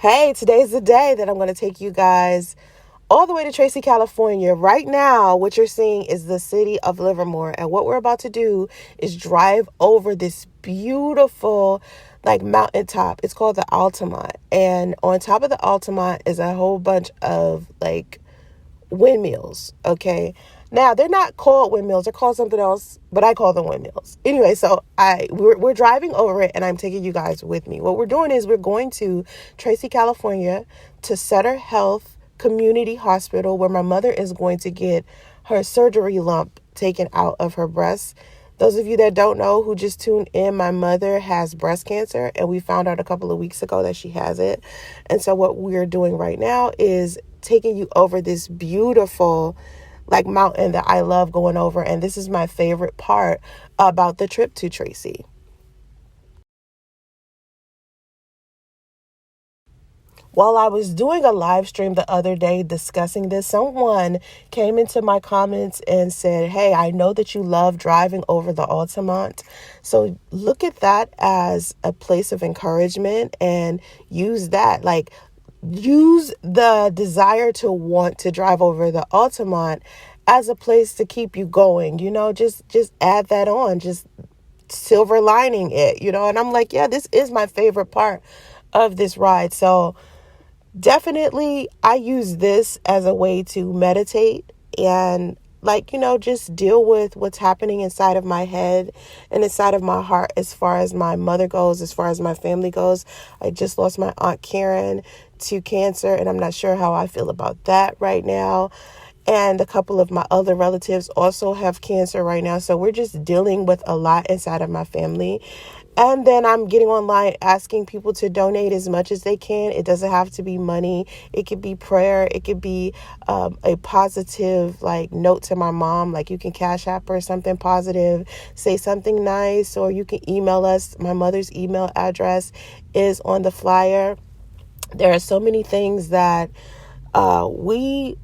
Hey, today's the day that I'm going to take you guys all the way to Tracy, California. Right now, what you're seeing is the city of Livermore. And what we're about to do is drive over this beautiful, mountaintop. It's called the Altamont. And on top of the Altamont is a whole bunch of, windmills, okay? Now, they're not called windmills. They're called something else, but I call them windmills. Anyway, so we're driving over it, and I'm taking you guys with me. What we're doing is we're going to Tracy, California, to Sutter Health Community Hospital, where my mother is going to get her surgery lump taken out of her breast. Those of you that don't know, who just tuned in, my mother has breast cancer, and we found out a couple of weeks ago that she has it. And so what we're doing right now is taking you over this beautiful mountain that I love going over. And this is my favorite part about the trip to Tracy. While I was doing a live stream the other day discussing this, someone came into my comments and said, hey, I know that you love driving over the Altamont. So look at that as a place of encouragement and use that. Use the desire to want to drive over the Altamont as a place to keep you going. Just add that on, just silver lining it, and I'm like, yeah, this is my favorite part of this ride. So definitely I use this as a way to meditate and just deal with what's happening inside of my head and inside of my heart as far as my mother goes, as far as my family goes. I just lost my Aunt Karen to cancer, and I'm not sure how I feel about that right now. And a couple of my other relatives also have cancer right now. So we're just dealing with a lot inside of my family. And then I'm getting online asking people to donate as much as they can. It doesn't have to be money. It could be prayer. It could be a positive note to my mom. You can Cash App her something positive, say something nice, or you can email us. My mother's email address is on the flyer. There are so many things that we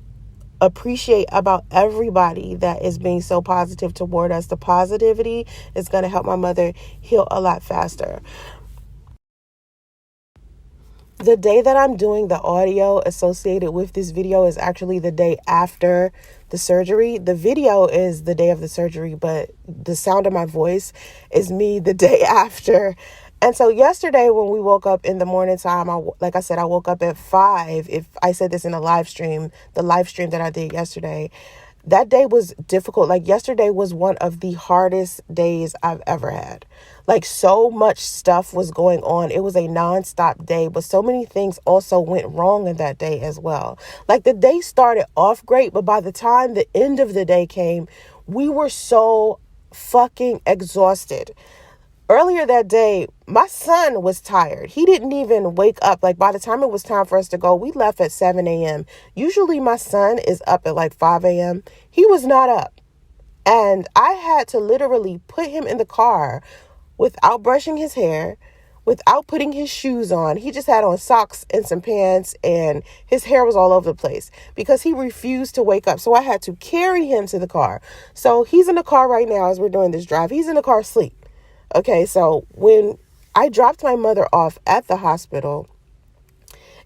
appreciate about everybody that is being so positive toward us. The positivity is going to help my mother heal a lot faster. The day that I'm doing the audio associated with this video is actually the day after the surgery. The video is the day of the surgery, but the sound of my voice is me the day after. And so yesterday when we woke up in the morning time, I woke up at 5. If I said this in a live stream, the live stream that I did yesterday, that day was difficult. Yesterday was one of the hardest days I've ever had. So much stuff was going on. It was a nonstop day, but so many things also went wrong in that day as well. The day started off great, but by the time the end of the day came, we were so fucking exhausted. Earlier that day, my son was tired. He didn't even wake up. By the time it was time for us to go, we left at 7 a.m. Usually my son is up at 5 a.m. He was not up. And I had to literally put him in the car without brushing his hair, without putting his shoes on. He just had on socks and some pants, and his hair was all over the place because he refused to wake up. So I had to carry him to the car. So he's in the car right now as we're doing this drive. He's in the car asleep. Okay, so when I dropped my mother off at the hospital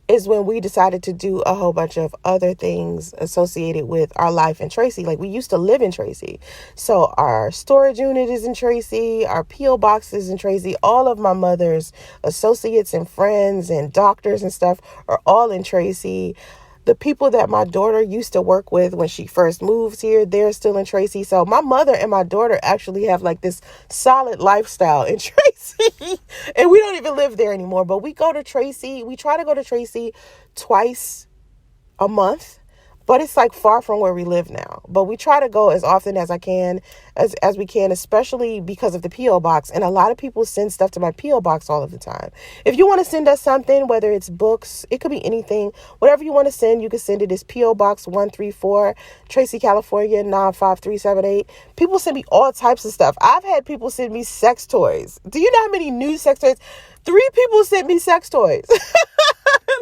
is when we decided to do a whole bunch of other things associated with our life in Tracy. We used to live in Tracy. So our storage unit is in Tracy, our P.O. box is in Tracy. All of my mother's associates and friends and doctors and stuff are all in Tracy. The people that my daughter used to work with when she first moved here, they're still in Tracy. So my mother and my daughter actually have this solid lifestyle in Tracy. And we don't even live there anymore. But we go to Tracy. We try to go to Tracy twice a month. But it's far from where we live now. But we try to go as often as I can, as we can, especially because of the P.O. box. And a lot of people send stuff to my P.O. box all of the time. If you want to send us something, whether it's books, it could be anything, whatever you want to send, you can send it as P.O. Box 134, Tracy, California, 95378. People send me all types of stuff. I've had people send me sex toys. Do you know how many new sex toys? 3 people sent me sex toys.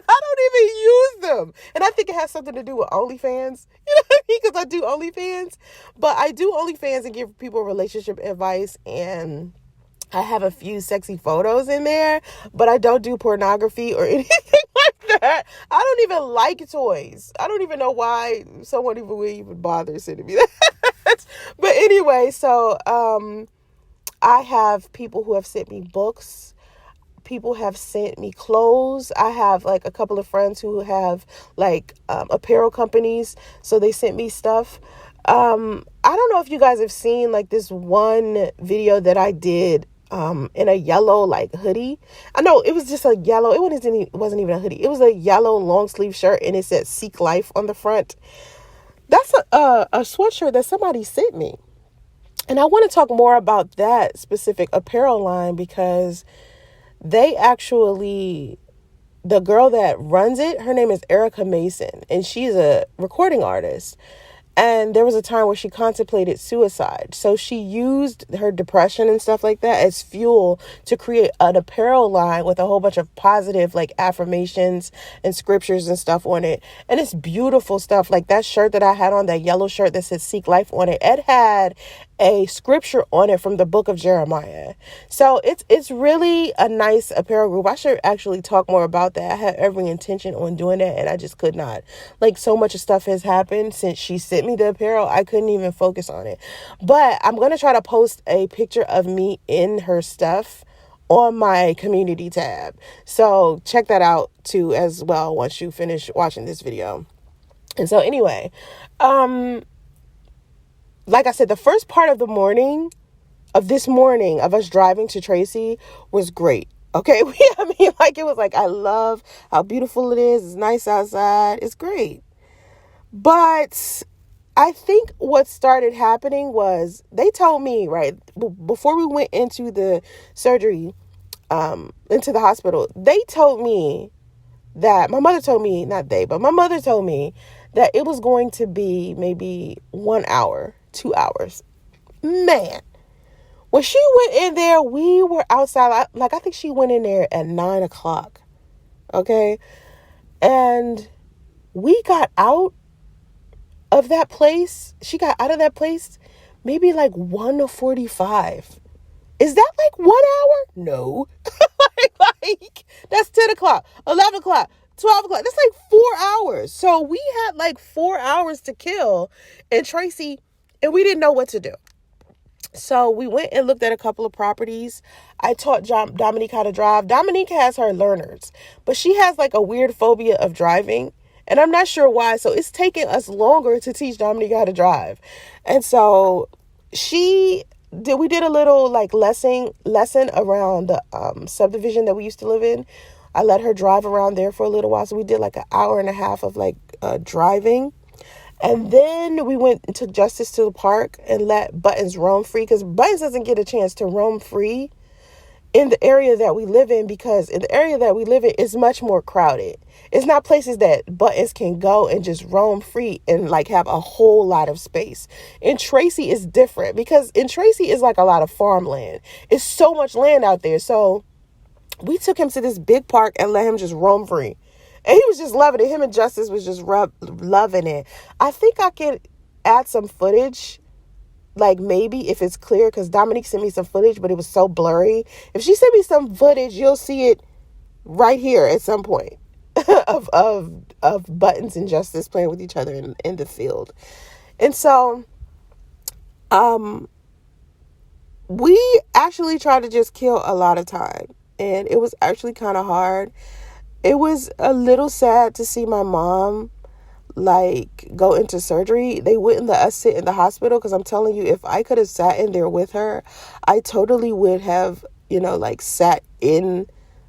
I don't even use them. And I think it has something to do with OnlyFans. You know what I mean? Because I do OnlyFans. But I do OnlyFans and give people relationship advice. And I have a few sexy photos in there. But I don't do pornography or anything like I don't even like toys. I don't even know why someone would even bother sending me that. But anyway, so I have people who have sent me books. People have sent me clothes. I have like a couple of friends who have like apparel companies, so they sent me stuff. I don't know if you guys have seen like this one video that I did in a yellow like hoodie. I know it was just a yellow. It wasn't even a hoodie. It was a yellow long sleeve shirt, and it said "Seek Life" on the front. That's a sweatshirt that somebody sent me, and I want to talk more about that specific apparel line because they actually, the girl that runs it, her name is Erica Mason, and she's a recording artist. And there was a time where she contemplated suicide. So she used her depression and stuff like that as fuel to create an apparel line with a whole bunch of positive like affirmations and scriptures and stuff on it. And it's beautiful stuff. Like that shirt that I had on, that yellow shirt that said "Seek Life" on it had a scripture on it from the book of Jeremiah. So it's really a nice apparel group. I should actually talk more about that. I had every intention on doing that, and I just could not. Like, so much stuff has happened since she sent me the apparel. I couldn't even focus on it. But I'm going to try to post a picture of me in her stuff on my community tab. So check that out too as well once you finish watching this video. And so anyway, like I said, the first part of this morning of us driving to Tracy was great. Okay. It was like, I love how beautiful it is. It's nice outside. It's great. But I think what started happening was they told me, right, before we went into the surgery, into the hospital, they told me that, my mother told me, not they, but my mother told me that it was going to be maybe 1 hour, 2 hours. Man, when she went in there, we were outside. I think she went in there at 9 o'clock. Okay. And we got out of that place. She got out of that place maybe like 1:45. Is that like 1 hour? No. like that's 10 o'clock, 11 o'clock, 12 o'clock. That's like 4 hours. So we had like 4 hours to kill in Tracy, and we didn't know what to do. So we went and looked at a couple of properties. I taught Dominique how to drive. Dominique has her learners, but she has like a weird phobia of driving, and I'm not sure why. So it's taking us longer to teach Dominique how to drive. And so we did a little like lesson around the subdivision that we used to live in. I let her drive around there for a little while. So we did like an hour and a half of like driving. And then we went and took Justice to the park and let Buttons roam free, because Buttons doesn't get a chance to roam free in the area that we live in, because in the area that we live in is much more crowded. It's not places that Buttons can go and just roam free and like have a whole lot of space. In Tracy is different, because in Tracy is like a lot of farmland. It's so much land out there. So we took him to this big park and let him just roam free. And he was just loving it. Him and Justice was just loving it. I think I can add some footage, like maybe if it's clear, because Dominique sent me some footage, but it was so blurry. If she sent me some footage, you'll see it right here at some point of Buttons and Justice playing with each other in the field. And so we actually tried to just kill a lot of time, and it was actually kind of hard. It was a little sad to see my mom like go into surgery. They wouldn't let us sit in the hospital, because I'm telling you, if I could have sat in there with her, I totally would have, like sat in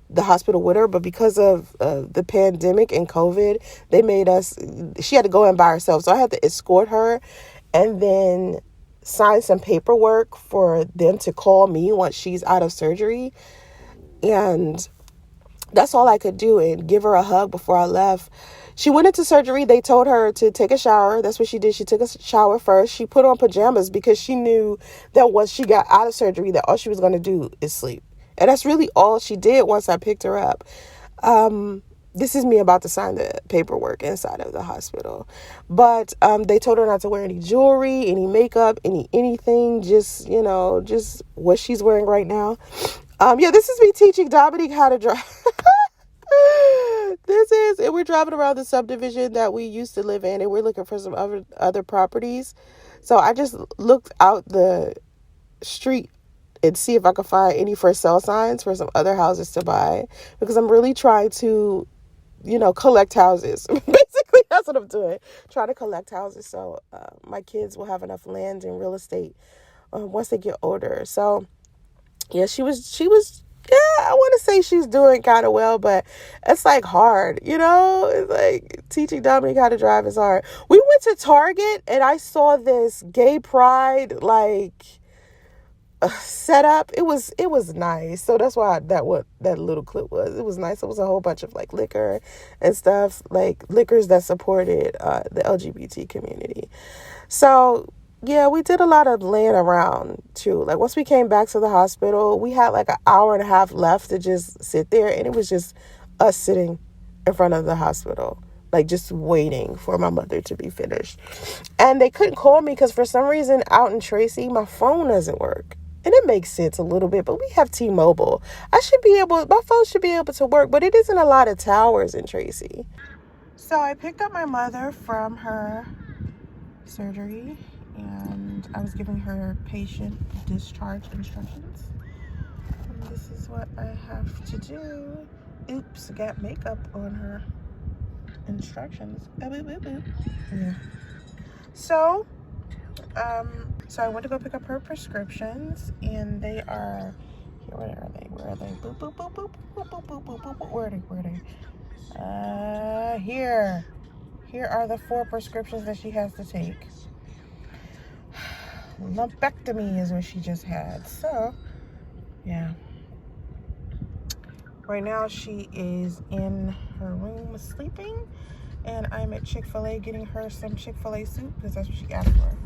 the hospital with her. But because of the pandemic and COVID, they made she had to go in by herself. So I had to escort her and then sign some paperwork for them to call me once she's out of surgery. And that's all I could do, and give her a hug before I left. She went into surgery. They told her to take a shower. That's what she did. She took a shower first. She put on pajamas because she knew that once she got out of surgery, that all she was going to do is sleep. And that's really all she did once I picked her up. This is me about to sign the paperwork inside of the hospital. But they told her not to wear any jewelry, any makeup, anything, just what she's wearing right now. This is me teaching Dominique how to drive. It we're driving around the subdivision that we used to live in, and we're looking for some other properties. So I just looked out the street and see if I could find any for sale signs for some other houses to buy, because I'm really trying to, collect houses. Basically, that's what I'm doing. Trying to collect houses so my kids will have enough land and real estate once they get older. So, yeah, she was, yeah, I want to say she's doing kind of well, but it's like hard, It's like teaching Dominique how to drive is hard. We went to Target and I saw this gay pride, set up. It was nice. So that's why what that little clip was. It was nice. It was a whole bunch of liquor and stuff, liquors that supported the LGBT community. So yeah, we did a lot of laying around too. Once we came back to the hospital, we had an hour and a half left to just sit there, and it was just us sitting in front of the hospital, just waiting for my mother to be finished. And they couldn't call me because for some reason out in Tracy, my phone doesn't work. And it makes sense a little bit, but we have T-Mobile. My phone should be able to work, but it isn't a lot of towers in Tracy. So I picked up my mother from her surgery, and I was giving her patient discharge instructions. And this is what I have to do. Oops, I got makeup on her instructions. Yeah. So I went to go pick up her prescriptions, and they are here. Where are they? Boop, boop, boop, boop, boop, boop, boop, boop, boop. Where are they? Here are the 4 prescriptions that she has to take. Lumpectomy is what she just had. So, yeah. Right now she is in her room sleeping, and I'm at Chick-fil-A getting her some Chick-fil-A soup because that's what she asked for.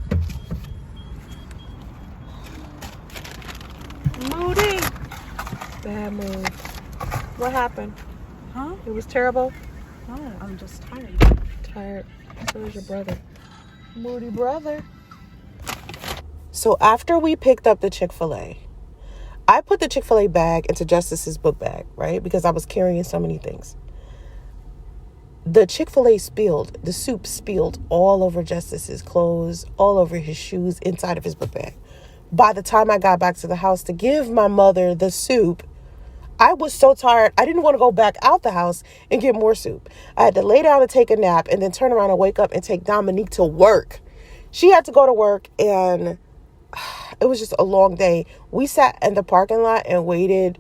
Moody. Bad move. What happened? Huh? It was terrible? No, I'm just tired. Tired. So is your brother. Moody brother. So after we picked up the Chick-fil-A, I put the Chick-fil-A bag into Justice's book bag, right? Because I was carrying so many things. The Chick-fil-A the soup spilled all over Justice's clothes, all over his shoes, inside of his book bag. By the time I got back to the house to give my mother the soup, I was so tired. I didn't want to go back out the house and get more soup. I had to lay down and take a nap and then turn around and wake up and take Dominique to work. She had to go to work, and it was just a long day. We sat in the parking lot and waited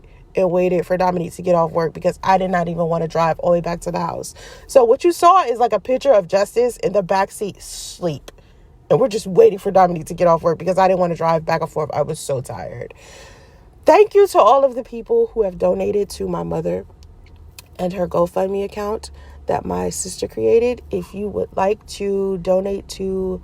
for Dominique to get off work because I did not even want to drive all the way back to the house. So what you saw is a picture of Justice in the backseat sleep. And we're just waiting for Dominique to get off work because I didn't want to drive back and forth. I was so tired. Thank you to all of the people who have donated to my mother and her GoFundMe account that my sister created. If you would like to donate to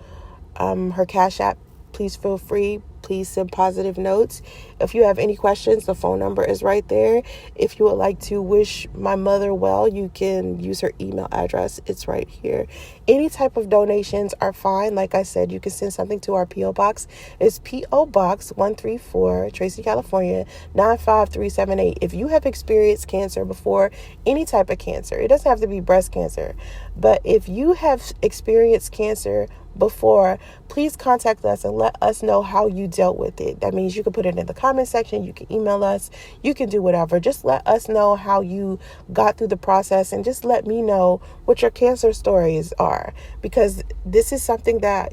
her Cash App, please feel free. Please send positive notes. If you have any questions, the phone number is right there. If you would like to wish my mother well, you can use her email address. It's right here. Any type of donations are fine. Like I said, you can send something to our P.O. Box. It's P.O. Box 134, Tracy, California, 95378. If you have experienced cancer before, any type of cancer, it doesn't have to be breast cancer, but if you have experienced cancer before, please contact us and let us know how you dealt with it. That means you can put it in the comment section, you can email us, you can do whatever. Just let us know how you got through the process, and just let me know what your cancer stories are, because this is something that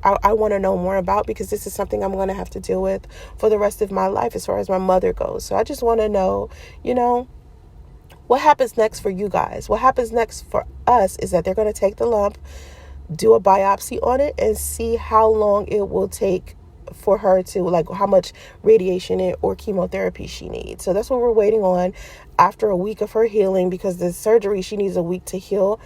I want to know more about, because this is something I'm going to have to deal with for the rest of my life as far as my mother goes. So I just want to know, what happens next for you guys. What happens next for us is that they're going to take the lump, do a biopsy on it, and see how long it will take for her to, how much radiation or chemotherapy she needs. So that's what we're waiting on after a week of her healing, because the surgery, she needs a week to heal.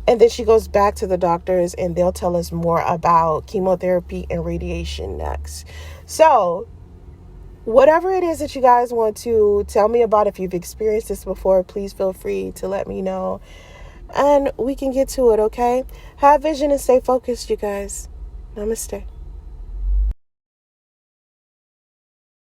And then she goes back to the doctors and they'll tell us more about chemotherapy and radiation next. So whatever it is that you guys want to tell me about, if you've experienced this before, please feel free to let me know. And we can get to it, okay? Have vision and stay focused, you guys. Namaste.